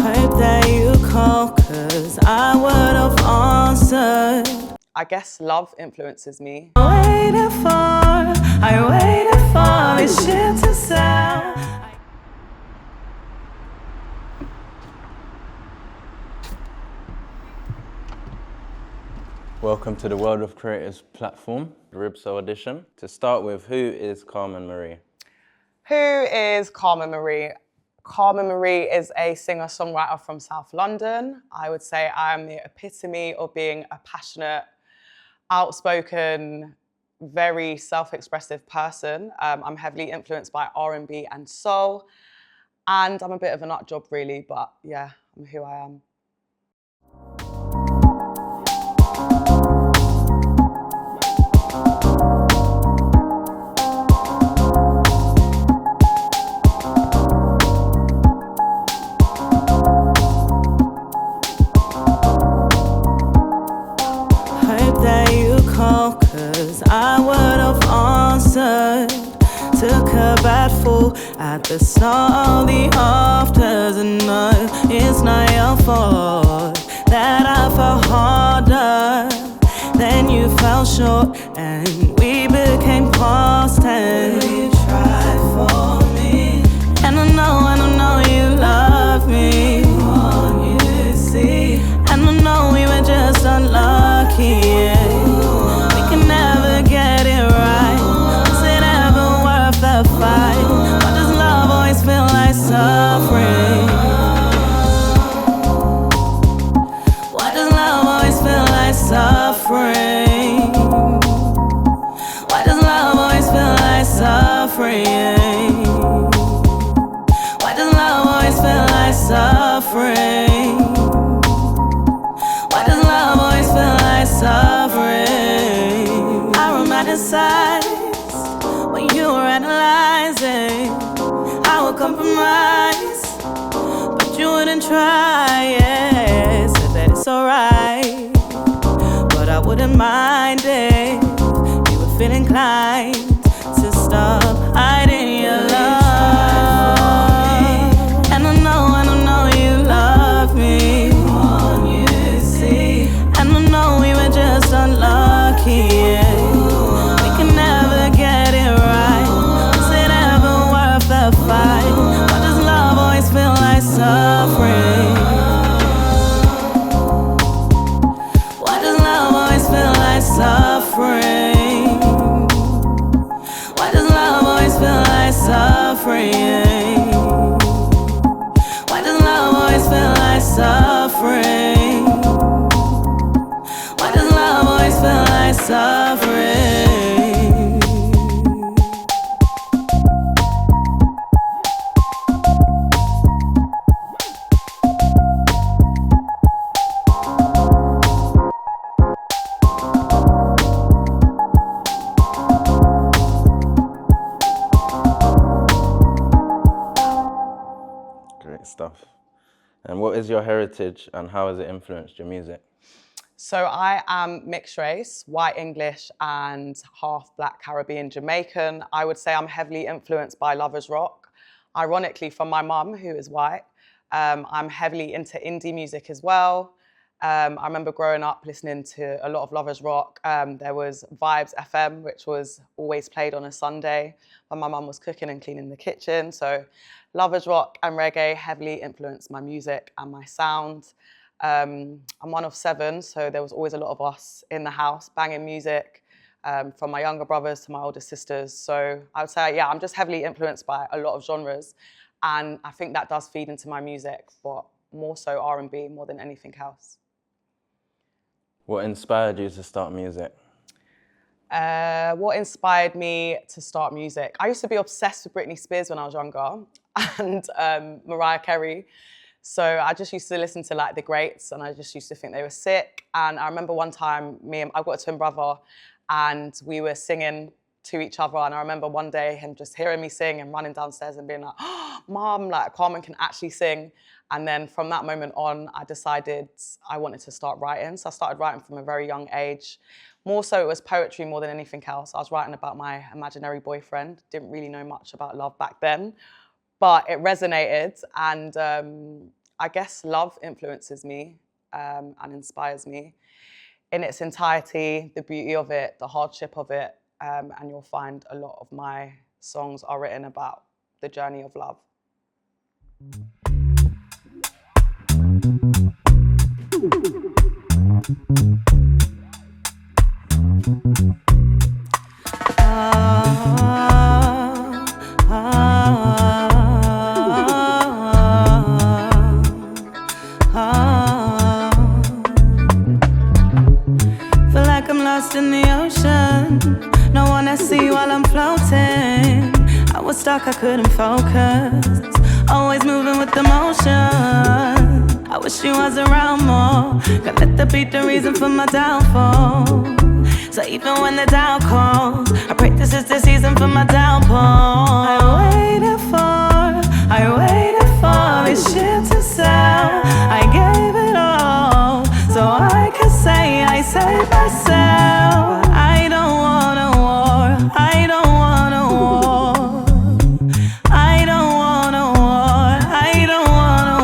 Hope that you call, 'cause I would have answered. I guess love influences me. I waited for this shit to sound. Welcome to the World of Creators platform, Ribso edition. To start with, who is Carmen Marie? Who is Carmen Marie? Carmen Marie is a singer-songwriter from South London. I would say I'm the epitome of being a passionate, outspoken, very self-expressive person. I'm heavily influenced by R&B and soul. And I'm a bit of a nut job really, but yeah, I'm who I am. I would have answered. Took a bad fall at the start of the afters, and no, it's not your fault that I fell harder. Then you fell short, and we became past tense. You tried for me, and I know you love me. All you see, and I know we were just unlucky. Yeah. Get it right. Is it ever worth the fight? Why does love always feel like suffering? Why does love always feel like suffering? Why does love always feel like suffering? Why does love always feel like suffering? Why does love always feel like suffering? When you were analyzing, I would compromise, but you wouldn't try. Yeah, said that it's alright, but I wouldn't mind it. You would feel inclined to stop hiding your love, and I know you love me. All you see, and I know we were just unlucky. Yeah. Why does love always feel like suffering? Why does love always feel like suffering? Why does love always feel like suffering? Why does love always feel like suffering? Why does love always feel like suffering? Stuff. And what is your heritage and how has it influenced your music? So I am mixed race, white English and half Black Caribbean Jamaican. I would say I'm heavily influenced by lovers rock, ironically from my mum, who is white. I'm heavily into indie music as well. I remember growing up listening to a lot of lovers rock. There was Vibes FM, which was always played on a Sunday when my mum was cooking and cleaning the kitchen. So lovers rock and reggae heavily influenced my music and my sound. I'm one of 7, so there was always a lot of us in the house banging music, from my younger brothers to my older sisters. So I would say, yeah, I'm just heavily influenced by a lot of genres. And I think that does feed into my music, but more so R&B more than anything else. What inspired you to start music? What inspired me to start music? I used to be obsessed with Britney Spears when I was younger, and Mariah, Carey. So I just used to listen to like the greats, and I just used to think they were sick. And I remember one time, I've got a twin brother, and we were singing to each other. And I remember one day him just hearing me sing and running downstairs and being like, oh, Mom, like Carmen can actually sing. And then from that moment on, I decided I wanted to start writing. So I started writing from a very young age. More so it was poetry more than anything else. I was writing about my imaginary boyfriend. Didn't really know much about love back then, but it resonated. And I guess love influences me and inspires me in its entirety, the beauty of it, the hardship of it, and you'll find a lot of my songs are written about the journey of love. Feel like I'm lost in the ocean. No one to see while I'm floating. I was stuck, I couldn't focus. Always moving with the motion. I wish you was around more. Could let the beat the reason for my downfall. So even when the doubt calls, I pray this is the season for my downpour. I waited for this shit to sell. I gave it all, so I could say I saved myself. But I don't want a war, I don't want a war. I don't want a war, I don't want a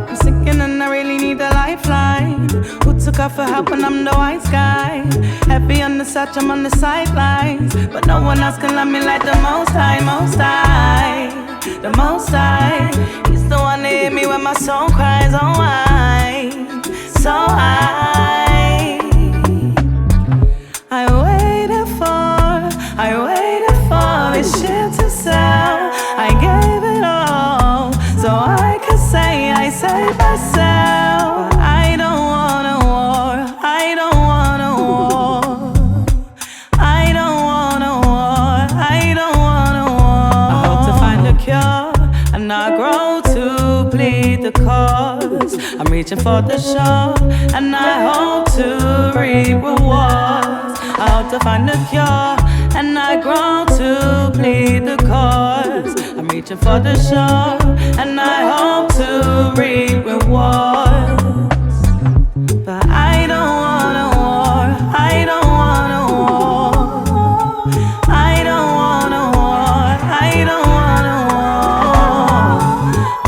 I'm sinking and I really need a lifeline. Who took off for help when I'm the wise guy? Heavy on the search, I'm on the sidelines. But no one else can love me like the Most High, Most High, the Most High. He's the one that hit me when my soul cries, oh why, so high. I waited for this shit to sell. I gave it all, so I could say I saved myself. But I don't want a war, I don't want a war. I don't want a war, I don't want a war. I hope to find a cure and not grow to plead the cause. I'm reaching for the shore and I hope to reap rewards. I hope to find a cure and I grow to plead the cause. I'm reaching for the shore and I hope to reap rewards. But I don't want a war, I don't want a war. I don't want a war, I don't want a war.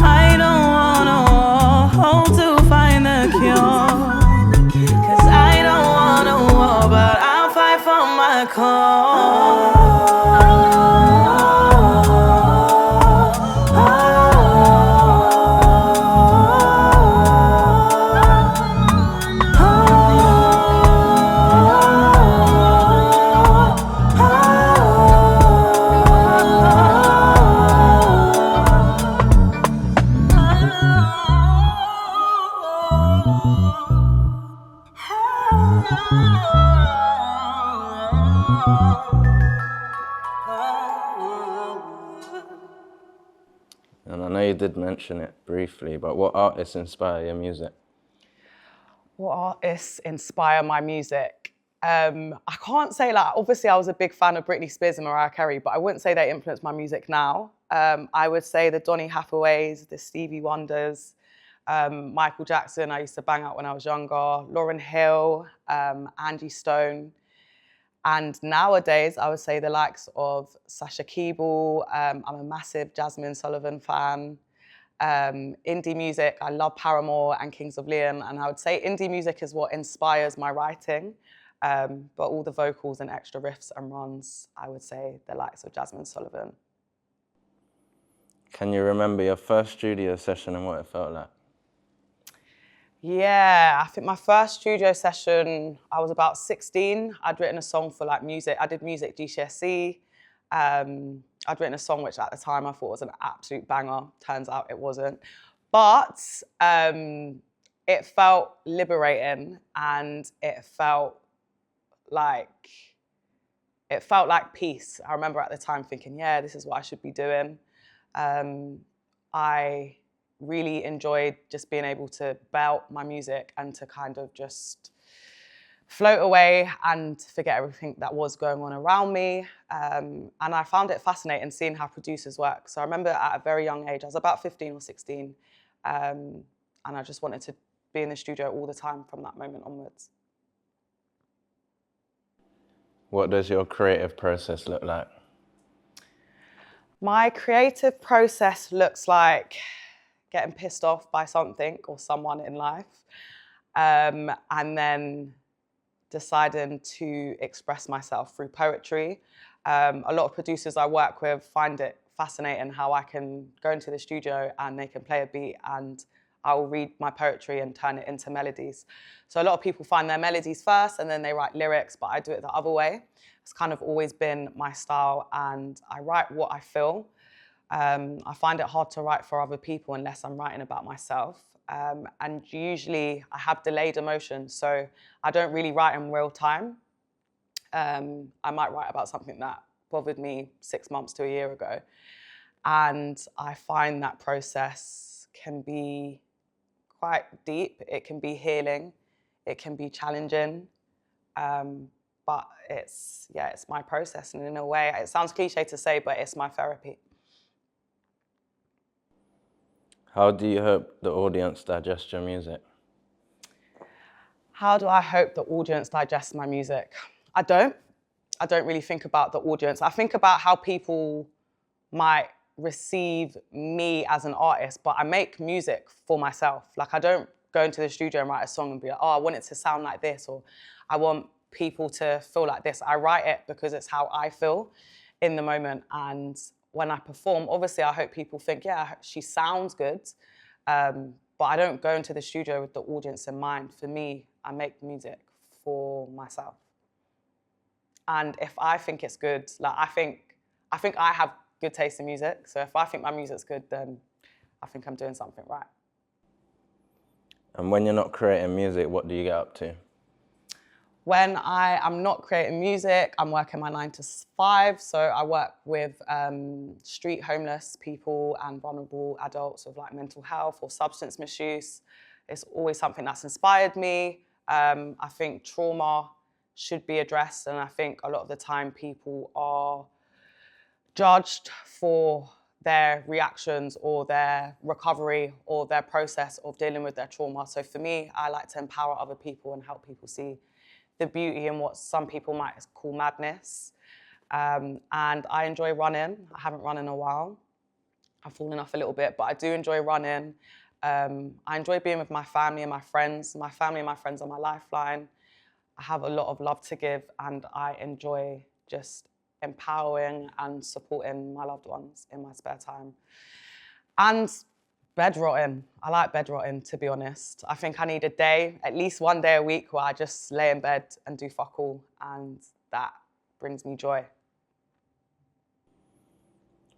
I don't want a war, hope to find the cure. Cause I don't want a war, but I'll fight for my cause. And I know you did mention it briefly, but what artists inspire your music? What artists inspire my music? I can't say, like, obviously I was a big fan of Britney Spears and Mariah Carey, but I wouldn't say they influence my music now. I would say the Donny Hathaways, the Stevie Wonders, Michael Jackson, I used to bang out when I was younger, Lauryn Hill, Angie Stone. And nowadays, I would say the likes of Sasha Keeble. I'm a massive Jasmine Sullivan fan. Indie music, I love Paramore and Kings of Leon. And I would say indie music is what inspires my writing. But all the vocals and extra riffs and runs, I would say the likes of Jasmine Sullivan. Can you remember your first studio session and what it felt like? Yeah, I think my first studio session, I was about 16. I'd written a song for like music. I did music GCSE. I'd written a song which at the time I thought was an absolute banger. Turns out it wasn't. But it felt liberating and it felt like peace. I remember at the time thinking, yeah, this is what I should be doing. I really enjoyed just being able to belt my music and to kind of just float away and forget everything that was going on around me. And I found it fascinating seeing how producers work. So I remember at a very young age, I was about 15 or 16, and I just wanted to be in the studio all the time from that moment onwards. What does your creative process look like? My creative process looks like getting pissed off by something or someone in life, and then deciding to express myself through poetry. A lot of producers I work with find it fascinating how I can go into the studio and they can play a beat and I will read my poetry and turn it into melodies. So a lot of people find their melodies first and then they write lyrics, but I do it the other way. It's kind of always been my style, and I write what I feel. I find it hard to write for other people unless I'm writing about myself. And usually I have delayed emotions, so I don't really write in real time. I might write about something that bothered me 6 months to a year ago. And I find that process can be quite deep. It can be healing. It can be challenging. But it's my process. And in a way, it sounds cliche to say, but it's my therapy. How do you hope the audience digests your music? How do I hope the audience digests my music? I don't really think about the audience. I think about how people might receive me as an artist, but I make music for myself. Like, I don't go into the studio and write a song and be like, oh, I want it to sound like this, or I want people to feel like this. I write it because it's how I feel in the moment. And when I perform, obviously I hope people think, yeah, she sounds good. But I don't go into the studio with the audience in mind. For me, I make music for myself. And if I think it's good, like I think I have good taste in music. So if I think my music's good, then I think I'm doing something right. And when you're not creating music, what do you get up to? When I am not creating music, I'm working my 9 to 5. So I work with street homeless people and vulnerable adults with like mental health or substance misuse. It's always something that's inspired me. I think trauma should be addressed, and I think a lot of the time people are judged for their reactions or their recovery or their process of dealing with their trauma. So for me, I like to empower other people and help people see the beauty in what some people might call madness. And I enjoy running. I haven't run in a while. I've fallen off a little bit, but I do enjoy running. I enjoy being with my family and my friends. My family and my friends are my lifeline. I have a lot of love to give, and I enjoy just empowering and supporting my loved ones in my spare time. And bed rotting. I like bed rotting, to be honest. I think I need a day, at least one day a week, where I just lay in bed and do fuck all, and that brings me joy.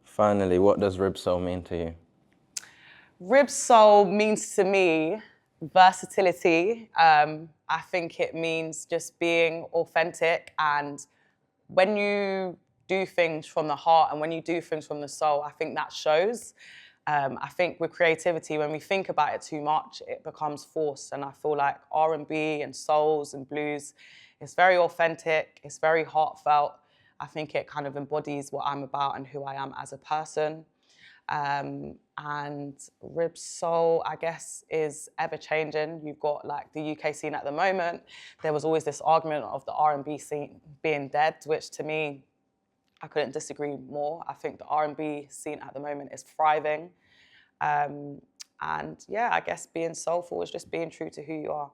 Finally, what does rib soul mean to you? Rib soul means to me versatility. I think it means just being authentic, and when you do things from the heart and when you do things from the soul, I think that shows. I think with creativity, when we think about it too much, it becomes forced. And I feel like R&B and souls and blues, it's very authentic, it's very heartfelt. I think it kind of embodies what I'm about and who I am as a person. And rib soul, I guess, is ever changing. You've got like the UK scene at the moment. There was always this argument of the R&B scene being dead, which to me, I couldn't disagree more. I think the R&B scene at the moment is thriving. And yeah, I guess being soulful is just being true to who you are.